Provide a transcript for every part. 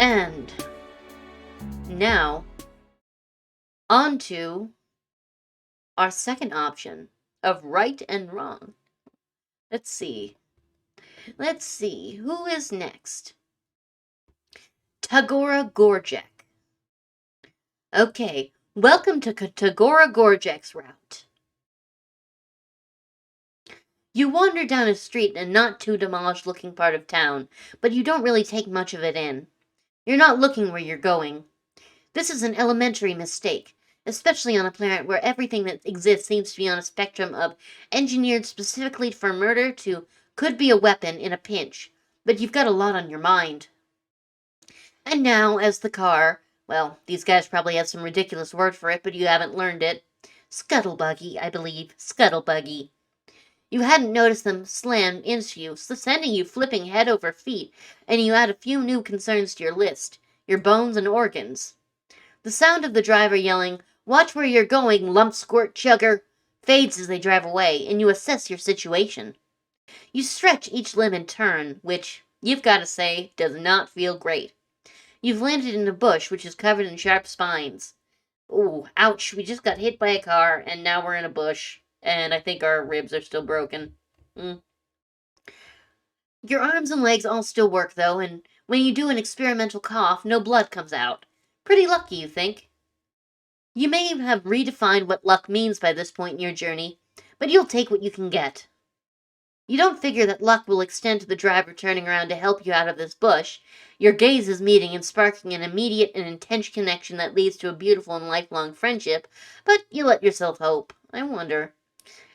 And now, on to our second option of right and wrong. Let's see. Who is next? Tagora Gorjek. Okay, welcome to Tagora Gorjek's route. You wander down a street in a not too demolished looking part of town, but you don't really take much of it in. You're not looking where you're going. This is an elementary mistake, especially on a planet where everything that exists seems to be on a spectrum of engineered specifically for murder to could be a weapon in a pinch, but you've got a lot on your mind. And now, as the car, well, these guys probably have some ridiculous word for it, but you haven't learned it. Scuttlebuggy, I believe. Scuttlebuggy. You hadn't noticed them slam into you, sending you flipping head over feet, and you add a few new concerns to your list. Your bones and organs. The sound of the driver yelling, "Watch where you're going, lump squirt chugger," fades as they drive away, and you assess your situation. You stretch each limb in turn, which, you've got to say, does not feel great. You've landed in a bush which is covered in sharp spines. Ooh, ouch, we just got hit by a car, and now we're in a bush, and I think our ribs are still broken. Your arms and legs all still work, though, and when you do an experimental cough, no blood comes out. Pretty lucky, you think. You may have redefined what luck means by this point in your journey, but you'll take what you can get. You don't figure that luck will extend to the driver turning around to help you out of this bush, your gazes meeting and sparking an immediate and intense connection that leads to a beautiful and lifelong friendship, but you let yourself hope. I wonder.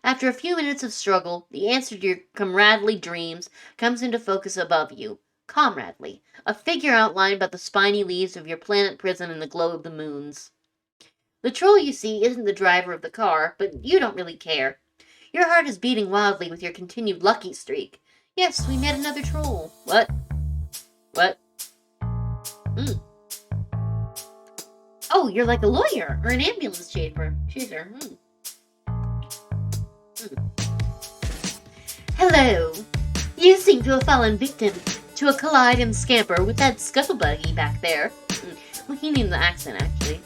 After a few minutes of struggle, the answer to your comradely dreams comes into focus above you. Comradely, a figure outlined by the spiny leaves of your planet prison in the glow of the moons. The troll you see isn't the driver of the car, but you don't really care. Your heart is beating wildly with your continued lucky streak. Yes, we met another troll. What? Oh, you're like a lawyer or an ambulance chaser. Hello. You seem to have fallen victim to a collide and scamper with that scuttlebuggy back there. Well, he needs the accent, actually.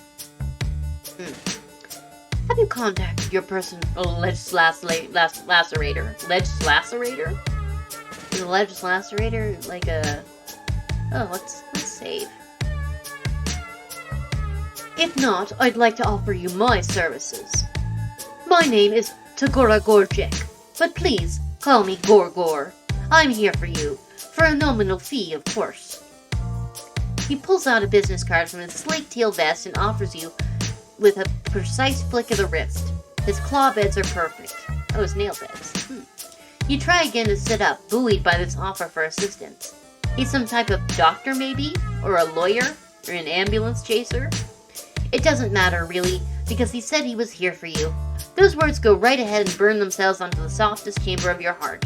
Have you contacted your lacerator? Legislacerator? Is a legislacerator like a... Oh, let's save. If not, I'd like to offer you my services. My name is Tagora Gorjek, but please call me Gorgor. I'm here for you, for a nominal fee, of course. He pulls out a business card from his sleek teal vest and offers you with a precise flick of the wrist. His claw beds are perfect. Oh, his nail beds. You try again to sit up, buoyed by this offer for assistance. He's some type of doctor, maybe? Or a lawyer? Or an ambulance chaser? It doesn't matter, really, because he said he was here for you. Those words go right ahead and burn themselves onto the softest chamber of your heart.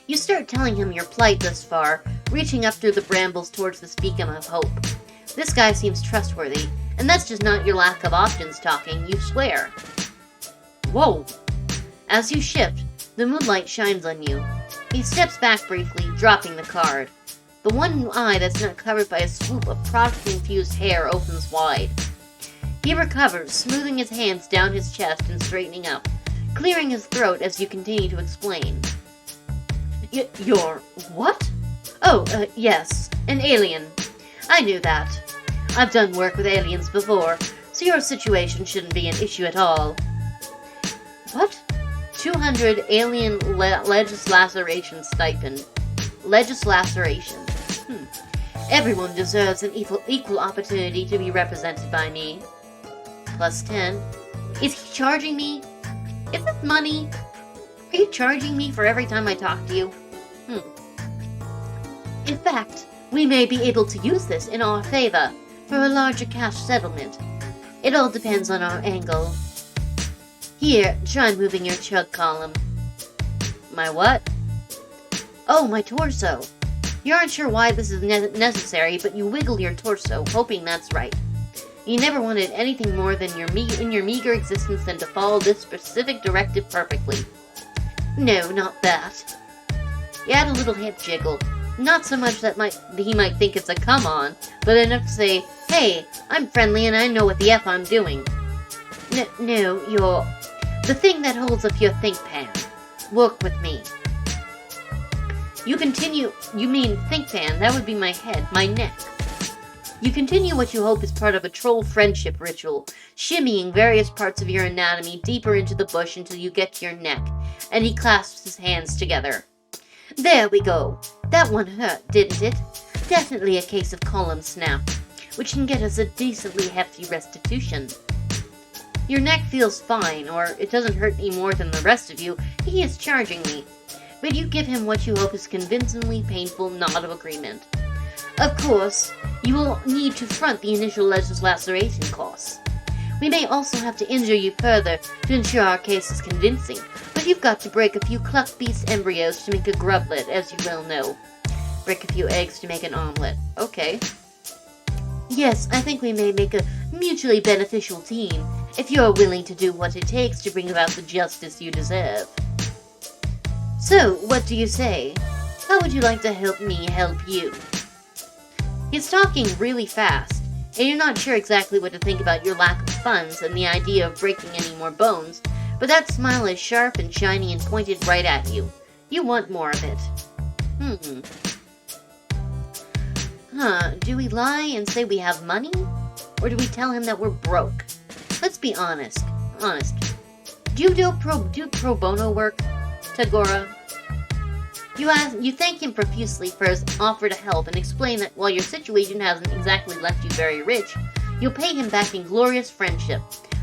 You start telling him your plight thus far, reaching up through the brambles towards this beacon of hope. This guy seems trustworthy, and that's just not your lack of options talking, you swear. Whoa! As you shift, the moonlight shines on you. He steps back briefly, dropping the card. The one eye that's not covered by a swoop of product-infused hair opens wide. He recovers, smoothing his hands down his chest and straightening up, clearing his throat as you continue to explain. You're... what? Oh, yes, an alien. I knew that. I've done work with aliens before, so your situation shouldn't be an issue at all. What? 200 alien legislation stipend. Legislation. Everyone deserves an equal opportunity to be represented by me. Plus 10. Is he charging me? Is this money? Are you charging me for every time I talk to you? In fact, we may be able to use this in our favor for a larger cash settlement. It all depends on our angle. Here, try moving your chug column. My what? Oh, my torso. You aren't sure why this is necessary, but you wiggle your torso, hoping that's right. You never wanted anything more than in your meager existence than to follow this specific directive perfectly. No, not that. You add a little hip jiggle, Not so much that he might think it's a come-on, but enough to say, "Hey, I'm friendly and I know what the F I'm doing." No, you're... the thing that holds up your think pan. Work with me. You mean think pan, that would be my head, my neck. You continue what you hope is part of a troll friendship ritual, shimmying various parts of your anatomy deeper into the bush until you get to your neck, and he clasps his hands together. There we go. That one hurt, didn't it? Definitely a case of column snap, which can get us a decently hefty restitution. Your neck feels fine, or it doesn't hurt any more than the rest of you. He is charging me. But you give him what you hope is convincingly painful nod of agreement. Of course, you will need to front the initial laceration costs. We may also have to injure you further to ensure our case is convincing, but you've got to break a few cluck beast embryos to make a grublet, as you well know. Break a few eggs to make an omelet. Okay. Yes, I think we may make a mutually beneficial team, if you're willing to do what it takes to bring about the justice you deserve. So, what do you say? How would you like to help me help you? He's talking really fast, and you're not sure exactly what to think about your lack of funds and the idea of breaking any more bones, but that smile is sharp and shiny and pointed right at you. You want more of it. Do we lie and say we have money? Or do we tell him that we're broke? Let's be honest. Do you do pro bono work, Tagora? You thank him profusely for his offer to help and explain that while your situation hasn't exactly left you very rich, you'll pay him back in glorious friendship,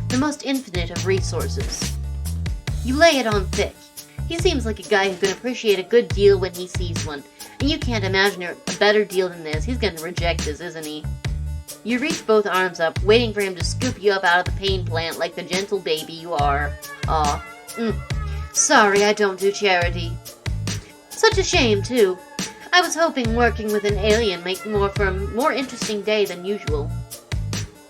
the most infinite of resources. You lay it on thick. He seems like a guy who can appreciate a good deal when he sees one, and you can't imagine a better deal than this. He's gonna reject this, isn't he? You reach both arms up, waiting for him to scoop you up out of the pain plant like the gentle baby you are. Sorry, I don't do charity. Such a shame, too. I was hoping working with an alien might for a more interesting day than usual.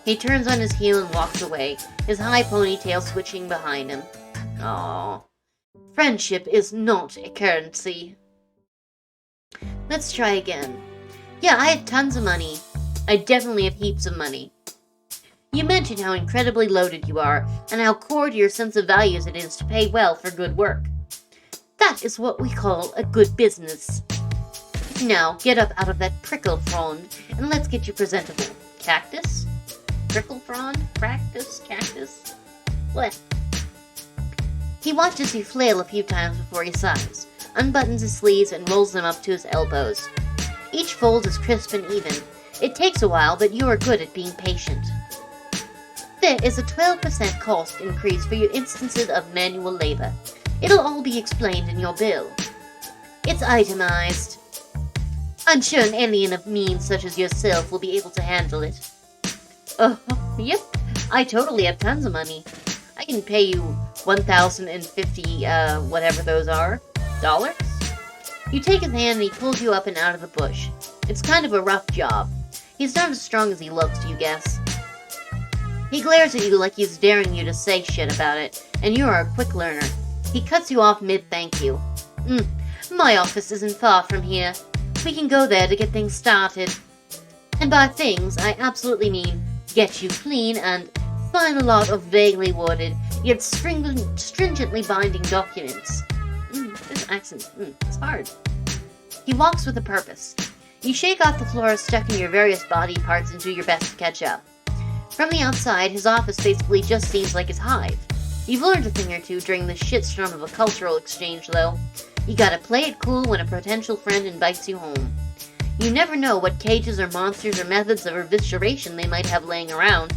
He turns on his heel and walks away, his high ponytail switching behind him. Aww. Friendship is not a currency. Let's try again. Yeah, I have tons of money. I definitely have heaps of money. You mentioned how incredibly loaded you are, and how core to your sense of values it is to pay well for good work. That is what we call a good business. Now, get up out of that prickle frond, and let's get you presentable. Cactus? Prickle frond? Practice? Cactus? What? He watches you flail a few times before he sighs, unbuttons his sleeves, and rolls them up to his elbows. Each fold is crisp and even. It takes a while, but you are good at being patient. There is a 12% cost increase for your instances of manual labor. It'll all be explained in your bill. It's itemized. I'm sure an alien of means such as yourself will be able to handle it. Yep. I totally have tons of money. I can pay you 1,050, whatever those are, dollars? You take his hand and he pulls you up and out of the bush. It's kind of a rough job. He's not as strong as he looks, you guess. He glares at you like he's daring you to say shit about it, and you are a quick learner. He cuts you off mid-thank you. My office isn't far from here. We can go there to get things started. And by things, I absolutely mean get you clean and sign a lot of vaguely worded, yet stringently binding documents. This accent, it's hard. He walks with a purpose. You shake off the flora stuck in your various body parts and do your best to catch up. From the outside, his office basically just seems like his hive. You've learned a thing or two during this shitstorm of a cultural exchange, though. You gotta play it cool when a potential friend invites you home. You never know what cages or monsters or methods of evisceration they might have laying around,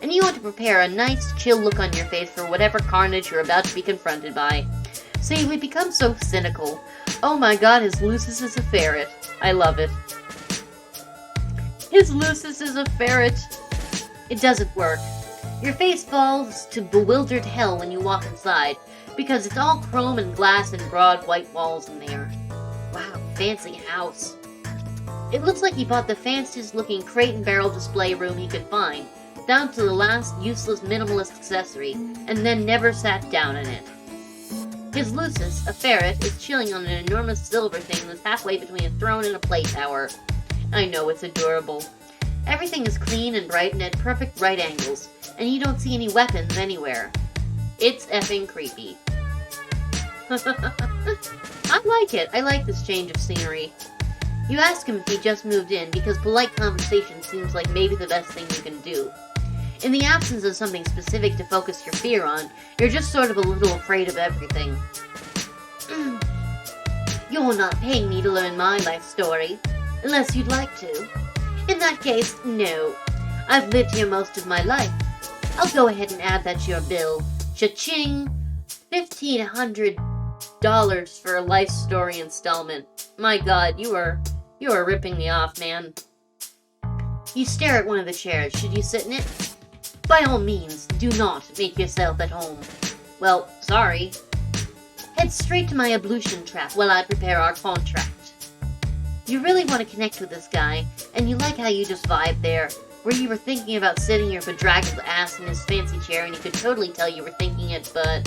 and you want to prepare a nice, chill look on your face for whatever carnage you're about to be confronted by. See, we become so cynical. Oh my god, his Lucis is a ferret. I love it. His Lucis is a ferret. It doesn't work. Your face falls to bewildered hell when you walk inside, because it's all chrome and glass and broad white walls in there. Wow, fancy house. It looks like he bought the fanciest looking crate and barrel display room he could find, down to the last useless minimalist accessory, and then never sat down in it. His Lucis, a ferret, is chilling on an enormous silver thing that's halfway between a throne and a plate tower. I know, it's adorable. Everything is clean and bright and at perfect right angles, and you don't see any weapons anywhere. It's effing creepy. I like it. I like this change of scenery. You ask him if he just moved in, because polite conversation seems like maybe the best thing you can do. In the absence of something specific to focus your fear on, you're just sort of a little afraid of everything. You're not paying me to learn my life story, unless you'd like to. In that case, no. I've lived here most of my life. I'll go ahead and add that to your bill. Cha-ching! $1,500 for a life story installment. My god, you are ripping me off, man. You stare at one of the chairs. Should you sit in it? By all means, do not make yourself at home. Well, sorry. Head straight to my ablution trap while I prepare our contract. You really want to connect with this guy, and you like how you just vibe there, where you were thinking about sitting your bedraggled ass in his fancy chair and you could totally tell you were thinking it, but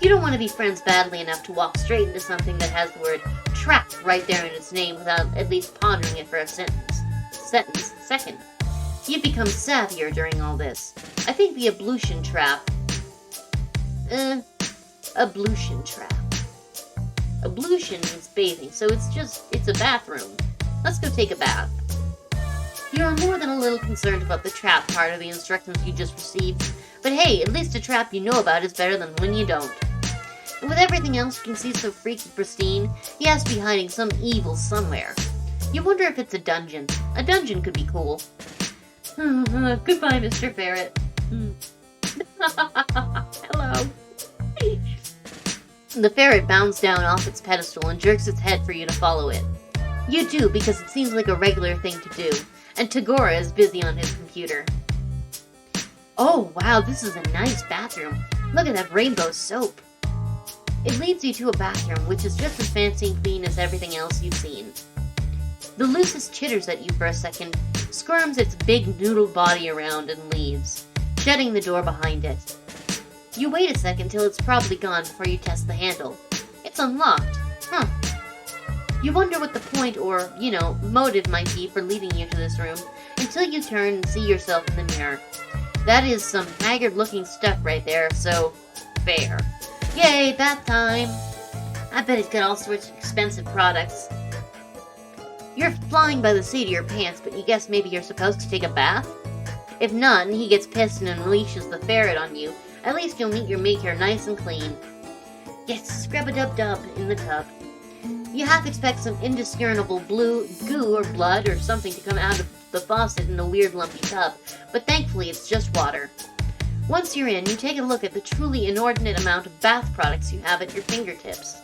you don't want to be friends badly enough to walk straight into something that has the word trap right there in its name without at least pondering it for a second. You've become savvier during all this. I think the ablution trap... ablution trap. Ablution means bathing, so it's a bathroom. Let's go take a bath. You are more than a little concerned about the trap part of the instructions you just received, but hey, at least a trap you know about is better than when you don't. And with everything else you can see so freaky pristine, he has to be hiding some evil somewhere. You wonder if it's a dungeon. A dungeon could be cool. Goodbye, Mr. Ferret. Hello. The ferret bounds down off its pedestal and jerks its head for you to follow it. You do, because it seems like a regular thing to do, and Tagora is busy on his computer. Oh, wow, this is a nice bathroom. Look at that rainbow soap. It leads you to a bathroom, which is just as fancy and clean as everything else you've seen. The Lucis chitters at you for a second, squirms its big noodle body around, and leaves, shutting the door behind it. You wait a second till it's probably gone before you test the handle. It's unlocked. Huh. You wonder what the point or, motive might be for leading you to this room, until you turn and see yourself in the mirror. That is some haggard-looking stuff right there, so fair. Yay, bath time! I bet it's got all sorts of expensive products. You're flying by the seat of your pants, but you guess maybe you're supposed to take a bath? If not, and he gets pissed and unleashes the ferret on you, at least you'll meet your mate here nice and clean. Yes, scrub-a-dub-dub in the tub. You half expect some indiscernible blue goo or blood or something to come out of the faucet in the weird lumpy tub, but thankfully it's just water. Once you're in, you take a look at the truly inordinate amount of bath products you have at your fingertips.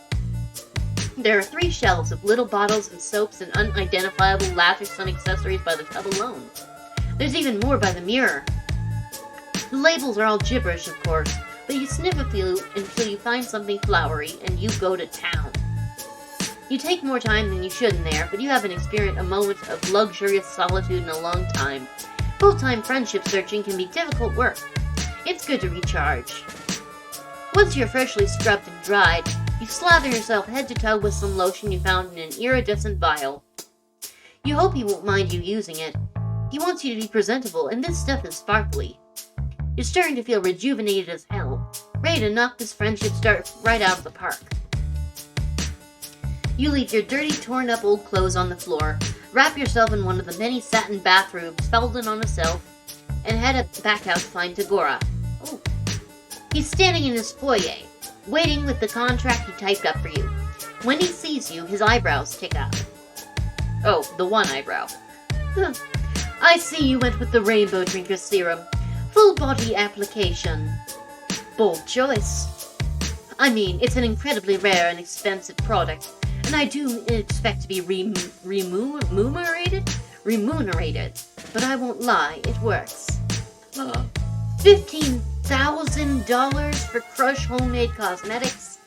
There are 3 shelves of little bottles and soaps and unidentifiable lavish sun accessories by the tub alone. There's even more by the mirror. The labels are all gibberish, of course, but you sniff a few until you find something flowery, and you go to town. You take more time than you should in there, but you haven't experienced a moment of luxurious solitude in a long time. Full-time friendship searching can be difficult work. It's good to recharge. Once you're freshly scrubbed and dried, you slather yourself head to toe with some lotion you found in an iridescent vial. You hope he won't mind you using it. He wants you to be presentable, and this stuff is sparkly. You're starting to feel rejuvenated as hell, ready to knock this friendship start right out of the park. You leave your dirty, torn-up old clothes on the floor, wrap yourself in one of the many satin bathrobes folded on a shelf, and head back out to find Tagora. Oh. He's standing in his foyer, waiting with the contract he typed up for you. When he sees you, his eyebrows tick up. Oh, the one eyebrow. I see you went with the Rainbow Drinker Serum. Full body application. Bold choice. I mean, it's an incredibly rare and expensive product, and I do expect to be remunerated, but I won't lie, it works. $15,000 for Crush Homemade Cosmetics?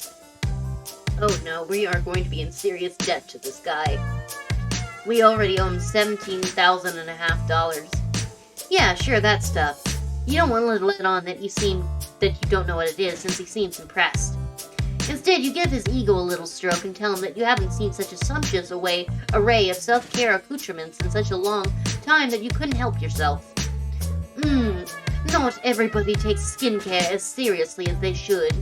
Oh no, we are going to be in serious debt to this guy. We already owe him $17,500. Yeah, sure, that stuff. You don't want to let on that you don't know what it is, since he seems impressed. Instead, you give his ego a little stroke and tell him that you haven't seen such a sumptuous array of self-care accoutrements in such a long time that you couldn't help yourself. Not everybody takes skincare as seriously as they should.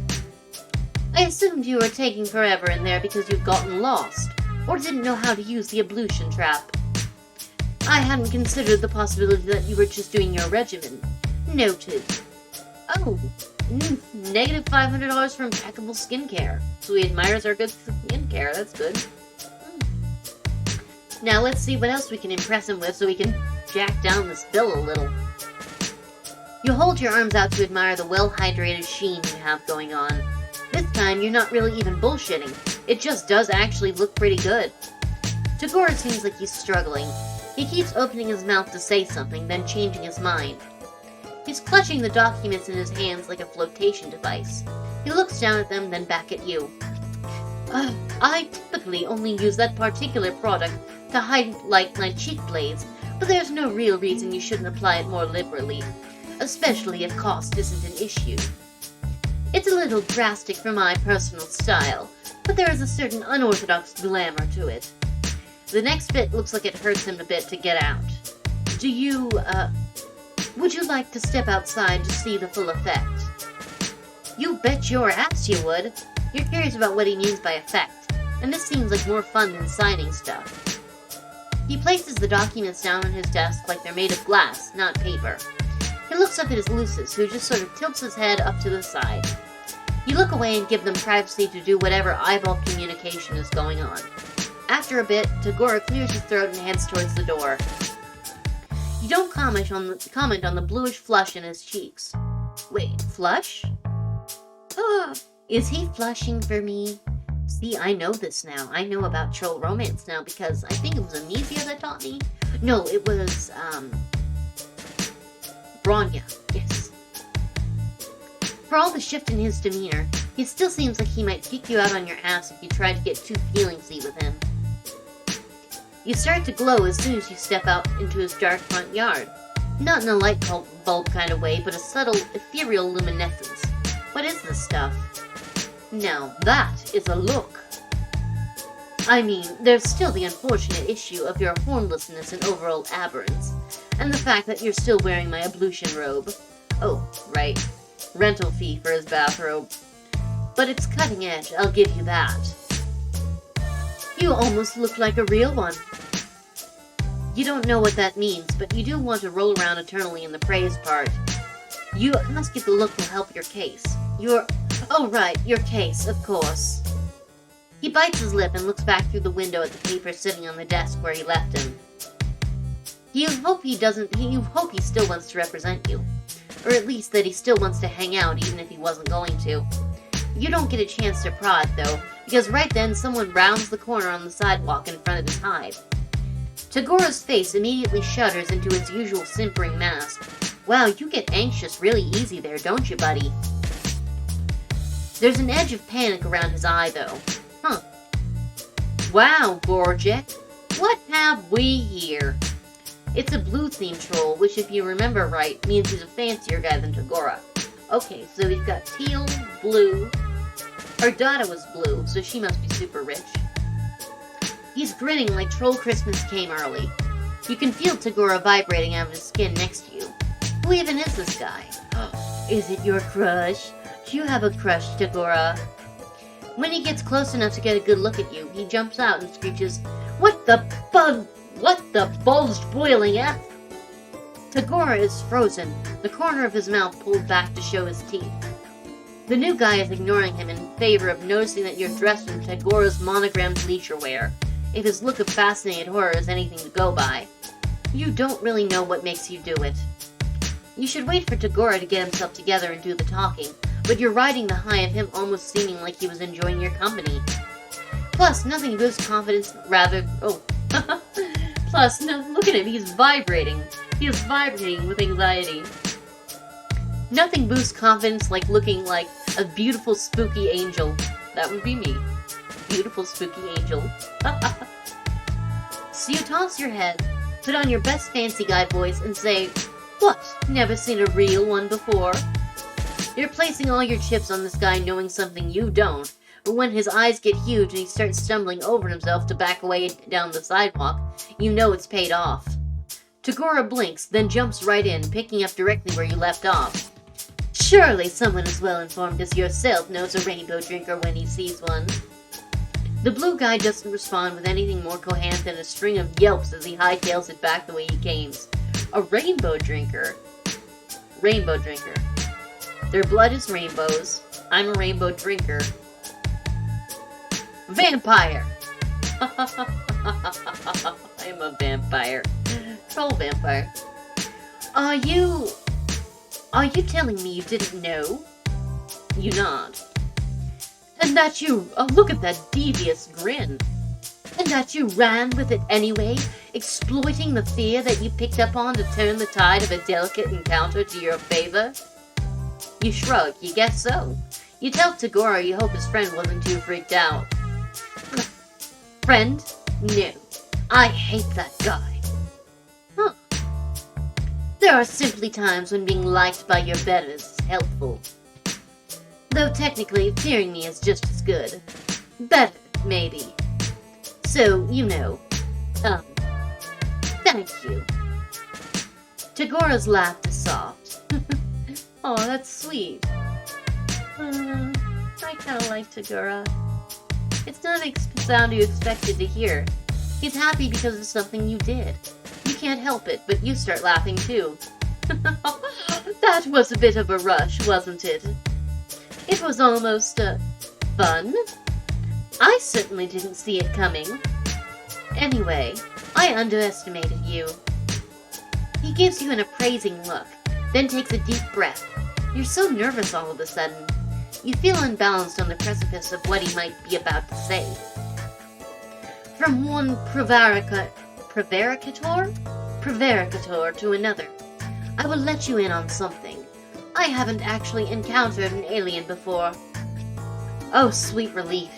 I assumed you were taking forever in there because you've gotten lost, or didn't know how to use the ablution trap. I hadn't considered the possibility that you were just doing your regimen. Noted. Oh, negative $500 for impeccable skincare. So he admires our good skincare, that's good. Now let's see what else we can impress him with so we can jack down this bill a little. You hold your arms out to admire the well-hydrated sheen you have going on. This time, you're not really even bullshitting. It just does actually look pretty good. Tagora seems like he's struggling. He keeps opening his mouth to say something, then changing his mind. He's clutching the documents in his hands like a flotation device. He looks down at them, then back at you. I typically only use that particular product to highlight my cheek blades, but there's no real reason you shouldn't apply it more liberally, especially if cost isn't an issue. It's a little drastic for my personal style, but there is a certain unorthodox glamour to it. The next bit looks like it hurts him a bit to get out. Would you like to step outside to see the full effect? You bet your ass you would. You're curious about what he means by effect, and this seems like more fun than signing stuff. He places the documents down on his desk like they're made of glass, not paper. He looks up at his Lucis, who just sort of tilts his head up to the side. You look away and give them privacy to do whatever eyeball communication is going on. After a bit, Tagora clears his throat and heads towards the door. You don't comment on the bluish flush in his cheeks. Wait, flush? Is he flushing for me? See, I know this now. I know about troll romance now because I think it was Amicia that taught me. No, it was, Bronya, yes. For all the shift in his demeanor, he still seems like he might kick you out on your ass if you try to get too feelingsy with him. You start to glow as soon as you step out into his dark front yard. Not in a light bulb kind of way, but a subtle, ethereal luminescence. What is this stuff? Now, that is a look. I mean, there's still the unfortunate issue of your hornlessness and overall aberrance, and the fact that you're still wearing my ablution robe. Oh, right. Rental fee for his bathrobe. But it's cutting edge, I'll give you that. You almost look like a real one. You don't know what that means, but you do want to roll around eternally in the praise part. You ask if the look will help your case. Oh right, your case, of course. He bites his lip and looks back through the window at the paper sitting on the desk where he left him. You hope he still wants to represent you. Or at least that he still wants to hang out even if he wasn't going to. You don't get a chance to prod, though, because right then someone rounds the corner on the sidewalk in front of his hive. Tagora's face immediately shudders into its usual simpering mask. Wow, you get anxious really easy there, don't you, buddy? There's an edge of panic around his eye, though. Wow, Gorjek, what have we here? It's a blue-themed troll, which if you remember right, means he's a fancier guy than Tagora. Okay, so we've got teal, blue. Our Dada was blue, so she must be super rich. He's grinning like Troll Christmas came early. You can feel Tagora vibrating out of his skin next to you. Who even is this guy? Is it your crush? Do you have a crush, Tagora? When he gets close enough to get a good look at you, he jumps out and screeches, What the bulged boiling F? Tagora is frozen, the corner of his mouth pulled back to show his teeth. The new guy is ignoring him in favor of noticing that you're dressed in Tagora's monogrammed leisure wear, if his look of fascinated horror is anything to go by. You don't really know what makes you do it. You should wait for Tagora to get himself together and do the talking, but you're riding the high of him almost seeming like he was enjoying your company. Plus, nothing boosts confidence, Plus, no, look at him, he's vibrating. He is vibrating with anxiety. Nothing boosts confidence like looking like a beautiful spooky angel. That would be me. Beautiful spooky angel. So you toss your head, put on your best fancy guy voice, and say, What? Never seen a real one before? You're placing all your chips on this guy knowing something you don't, or when his eyes get huge and he starts stumbling over himself to back away down the sidewalk, you know it's paid off. Tagora blinks, then jumps right in, picking up directly where you left off. Surely someone as well informed as yourself knows a rainbow drinker when he sees one. The blue guy doesn't respond with anything more coherent than a string of yelps as he hightails it back the way he came. A rainbow drinker. Rainbow drinker. Their blood is rainbows. I'm a rainbow drinker. Vampire! I'm a vampire. Troll vampire. Are you telling me you didn't know? You nod. And that you... Oh, look at that devious grin. And that you ran with it anyway, exploiting the fear that you picked up on to turn the tide of a delicate encounter to your favor? You shrug. You guess so. You tell Tagora you hope his friend wasn't too freaked out. Friend? No. I hate that guy. Huh. There are simply times when being liked by your betters is helpful. Though technically, fearing me is just as good. Better, maybe. So, you know. Thank you. Tagora's laugh is soft. Oh, that's sweet. I kinda like Tagora. It's not a sound you expected to hear. He's happy because of something you did. You can't help it, but you start laughing too. That was a bit of a rush, wasn't it? It was almost, fun. I certainly didn't see it coming. Anyway, I underestimated you. He gives you an appraising look, then takes a deep breath. You're so nervous all of a sudden. You feel unbalanced on the precipice of what he might be about to say. From one prevaricator to another, I will let you in on something. I haven't actually encountered an alien before. Oh, sweet relief.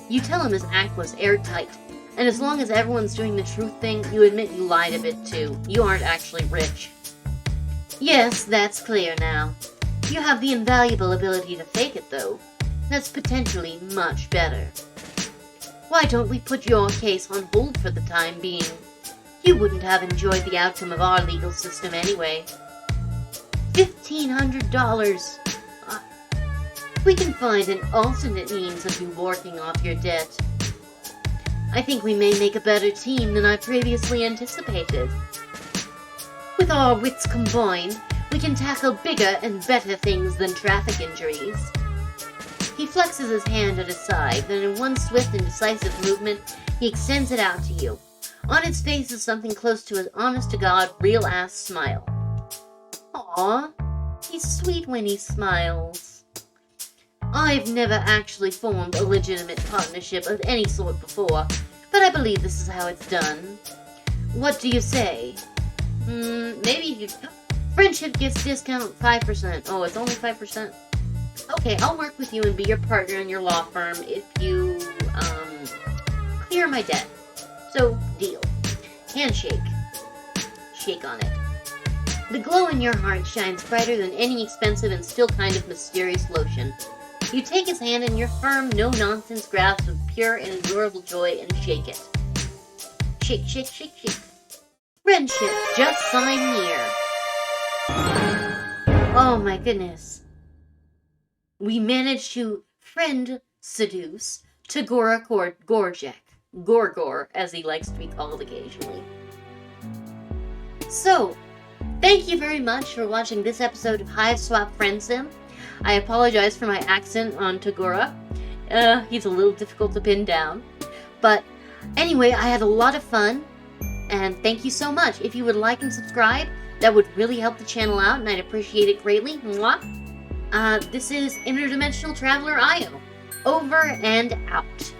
You tell him his act was airtight, and as long as everyone's doing the truth thing, you admit you lied a bit too. You aren't actually rich. Yes, that's clear now. You have the invaluable ability to fake it, though. That's potentially much better. Why don't we put your case on hold for the time being? You wouldn't have enjoyed the outcome of our legal system anyway. $1,500. We can find an alternate means of you working off your debt. I think we may make a better team than I previously anticipated. With our wits combined, we can tackle bigger and better things than traffic injuries. He flexes his hand at his side, then in one swift and decisive movement, he extends it out to you. On its face is something close to an honest-to-God, real-ass smile. Aww, he's sweet when he smiles. I've never actually formed a legitimate partnership of any sort before, but I believe this is how it's done. What do you say? Maybe you... Friendship gives discount 5%. Oh, it's only 5%? Okay, I'll work with you and be your partner in your law firm if you, clear my debt. So, deal. Handshake. Shake on it. The glow in your heart shines brighter than any expensive and still kind of mysterious lotion. You take his hand in your firm, no-nonsense grasp of pure and adorable joy and shake it. Shake, shake, shake, shake. Friendship just signed here. Oh my goodness. We managed to seduce Tagora Gorjek. Gorgor, as he likes to be called occasionally. So, thank you very much for watching this episode of HiveSwap Friendsim. I apologize for my accent on Tagora. He's a little difficult to pin down. But anyway, I had a lot of fun. And thank you so much. If you would like and subscribe, that would really help the channel out, and I'd appreciate it greatly. Mwah. This is Interdimensional Traveler IO. Over and out.